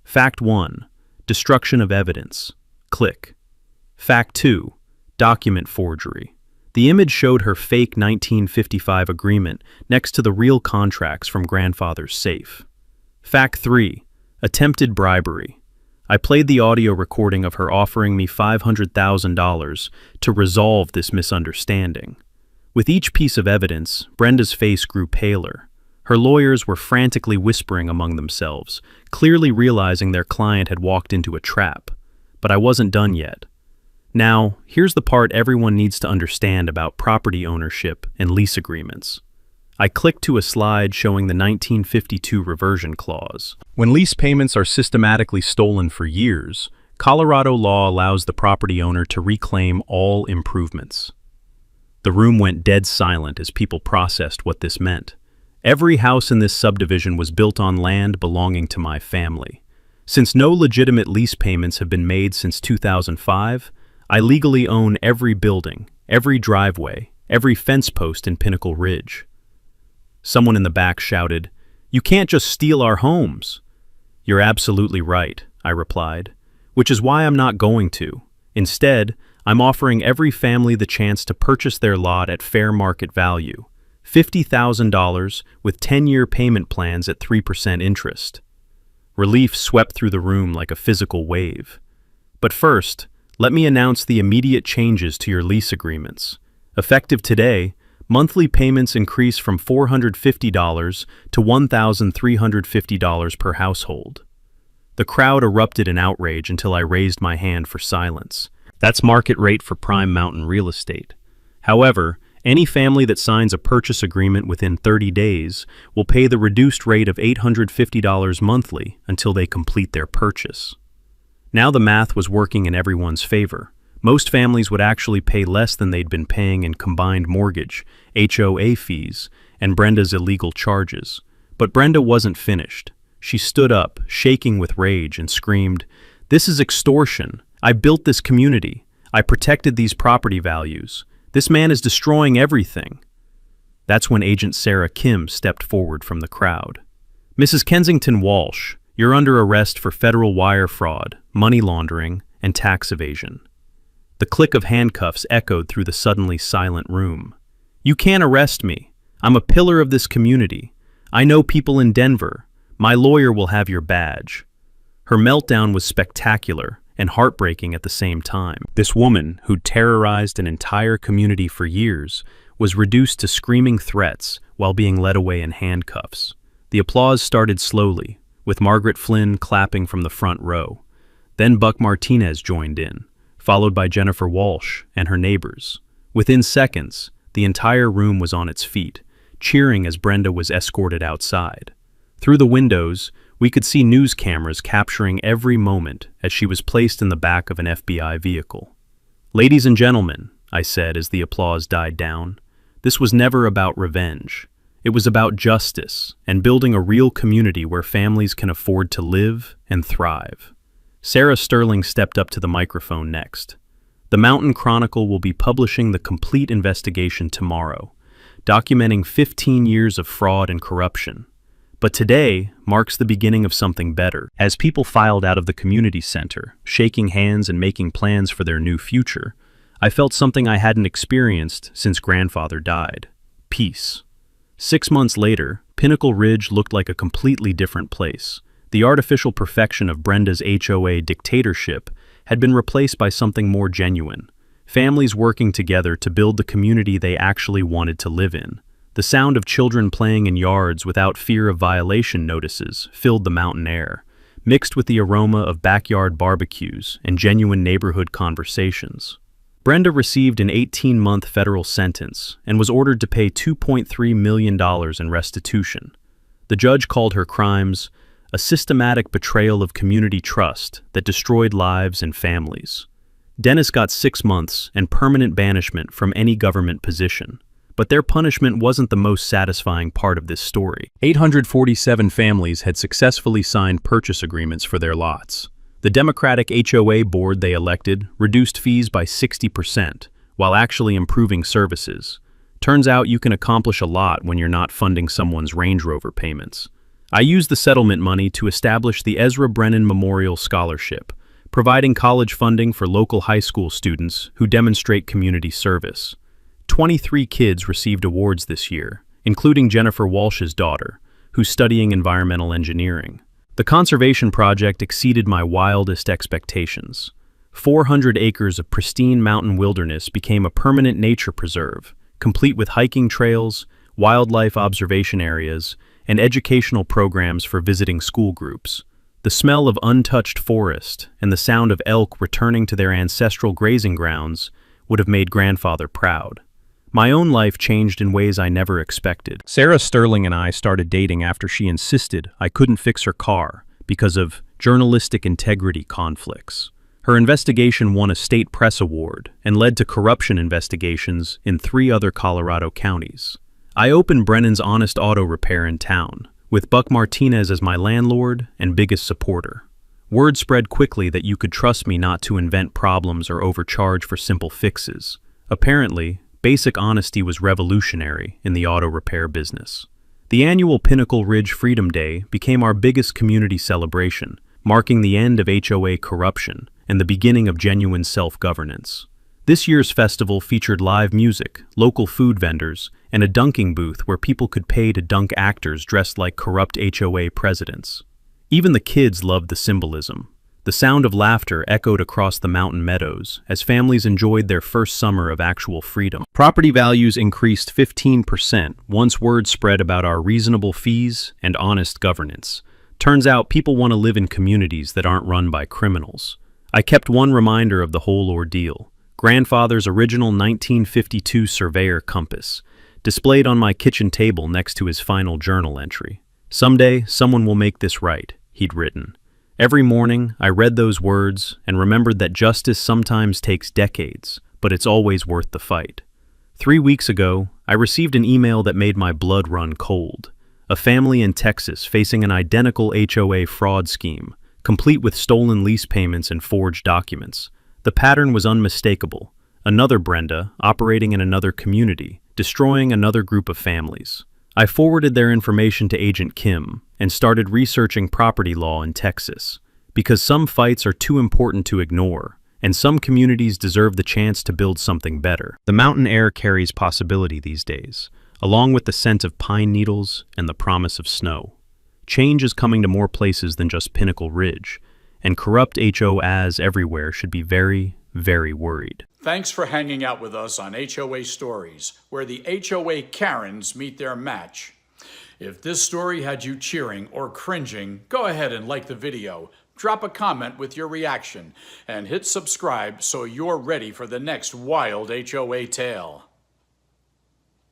Fact 1, destruction of evidence. Click. Fact 2, document forgery. The image showed her fake 1955 agreement next to the real contracts from grandfather's safe. Fact 3, attempted bribery. I played the audio recording of her offering me $500,000 to resolve this misunderstanding. With each piece of evidence, Brenda's face grew paler. Her lawyers were frantically whispering among themselves, clearly realizing their client had walked into a trap. But I wasn't done yet. Now, here's the part everyone needs to understand about property ownership and lease agreements. I clicked to a slide showing the 1952 reversion clause. When lease payments are systematically stolen for years, Colorado law allows the property owner to reclaim all improvements. The room went dead silent as people processed what this meant. Every house in this subdivision was built on land belonging to my family. Since no legitimate lease payments have been made since 2005, I legally own every building, every driveway, every fence post in Pinnacle Ridge. Someone in the back shouted, "You can't just steal our homes." "You're absolutely right," I replied, "which is why I'm not going to. Instead, I'm offering every family the chance to purchase their lot at fair market value, $50,000 with 10-year payment plans at 3% interest. Relief swept through the room like a physical wave. But first, let me announce the immediate changes to your lease agreements. Effective today, monthly payments increase from $450 to $1,350 per household. The crowd erupted in outrage until I raised my hand for silence. That's market rate for prime mountain real estate. However, any family that signs a purchase agreement within 30 days will pay the reduced rate of $850 monthly until they complete their purchase. Now the math was working in everyone's favor. Most families would actually pay less than they'd been paying in combined mortgage, HOA fees, and Brenda's illegal charges. But Brenda wasn't finished. She stood up, shaking with rage, and screamed, "This is extortion. I built this community. I protected these property values. This man is destroying everything." That's when Agent Sarah Kim stepped forward from the crowd. "Mrs. Kensington Walsh, you're under arrest for federal wire fraud, money laundering, and tax evasion." The click of handcuffs echoed through the suddenly silent room. "You can't arrest me. I'm a pillar of this community. I know people in Denver. My lawyer will have your badge." Her meltdown was spectacular and heartbreaking at the same time. This woman, who'd terrorized an entire community for years, was reduced to screaming threats while being led away in handcuffs. The applause started slowly, with Margaret Flynn clapping from the front row. Then Buck Martinez joined in, followed by Jennifer Walsh and her neighbors. Within seconds, the entire room was on its feet, cheering as Brenda was escorted outside. Through the windows, we could see news cameras capturing every moment as she was placed in the back of an FBI vehicle. "Ladies and gentlemen," I said as the applause died down, "this was never about revenge. It was about justice and building a real community where families can afford to live and thrive." Sarah Sterling stepped up to the microphone next. "The Mountain Chronicle will be publishing the complete investigation tomorrow, documenting 15 years of fraud and corruption. But today marks the beginning of something better." As people filed out of the community center, shaking hands and making plans for their new future, I felt something I hadn't experienced since grandfather died: peace. 6 months later, Pinnacle Ridge looked like a completely different place. The artificial perfection of Brenda's HOA dictatorship had been replaced by something more genuine: families working together to build the community they actually wanted to live in. The sound of children playing in yards without fear of violation notices filled the mountain air, mixed with the aroma of backyard barbecues and genuine neighborhood conversations. Brenda received an 18-month federal sentence and was ordered to pay $2.3 million in restitution. The judge called her crimes a systematic betrayal of community trust that destroyed lives and families. Dennis got 6 months and permanent banishment from any government position. But their punishment wasn't the most satisfying part of this story. 847 families had successfully signed purchase agreements for their lots. The Democratic HOA board they elected reduced fees by 60%, while actually improving services. Turns out you can accomplish a lot when you're not funding someone's Range Rover payments. I used the settlement money to establish the Ezra Brennan Memorial Scholarship, providing college funding for local high school students who demonstrate community service. 23 kids received awards this year, including Jennifer Walsh's daughter, who's studying environmental engineering. The conservation project exceeded my wildest expectations. 400 acres of pristine mountain wilderness became a permanent nature preserve, complete with hiking trails, wildlife observation areas, and educational programs for visiting school groups. The smell of untouched forest and the sound of elk returning to their ancestral grazing grounds would have made grandfather proud. My own life changed in ways I never expected. Sarah Sterling and I started dating after she insisted I couldn't fix her car because of journalistic integrity conflicts. Her investigation won a state press award and led to corruption investigations in 3 other Colorado counties. I opened Brennan's Honest Auto Repair in town, with Buck Martinez as my landlord and biggest supporter. Word spread quickly that you could trust me not to invent problems or overcharge for simple fixes. Apparently, basic honesty was revolutionary in the auto repair business. The annual Pinnacle Ridge Freedom Day became our biggest community celebration, marking the end of HOA corruption and the beginning of genuine self-governance. This year's festival featured live music, local food vendors, and a dunking booth where people could pay to dunk actors dressed like corrupt HOA presidents. Even the kids loved the symbolism. The sound of laughter echoed across the mountain meadows as families enjoyed their first summer of actual freedom. Property values increased 15% once word spread about our reasonable fees and honest governance. Turns out people want to live in communities that aren't run by criminals. I kept one reminder of the whole ordeal: grandfather's original 1952 Surveyor compass, displayed on my kitchen table next to his final journal entry. "Someday, someone will make this right," he'd written. Every morning, I read those words and remembered that justice sometimes takes decades, but it's always worth the fight. 3 weeks ago, I received an email that made my blood run cold. A family in Texas facing an identical HOA fraud scheme, complete with stolen lease payments and forged documents. The pattern was unmistakable. Another Brenda, operating in another community, destroying another group of families. I forwarded their information to Agent Kim and started researching property law in Texas, because some fights are too important to ignore, and some communities deserve the chance to build something better. The mountain air carries possibility these days, along with the scent of pine needles and the promise of snow. Change is coming to more places than just Pinnacle Ridge, and corrupt HOAs everywhere should be very, very worried. Thanks for hanging out with us on HOA Stories, where the HOA Karens meet their match. If this story had you cheering or cringing, go ahead and like the video, drop a comment with your reaction, and hit subscribe so you're ready for the next wild HOA tale.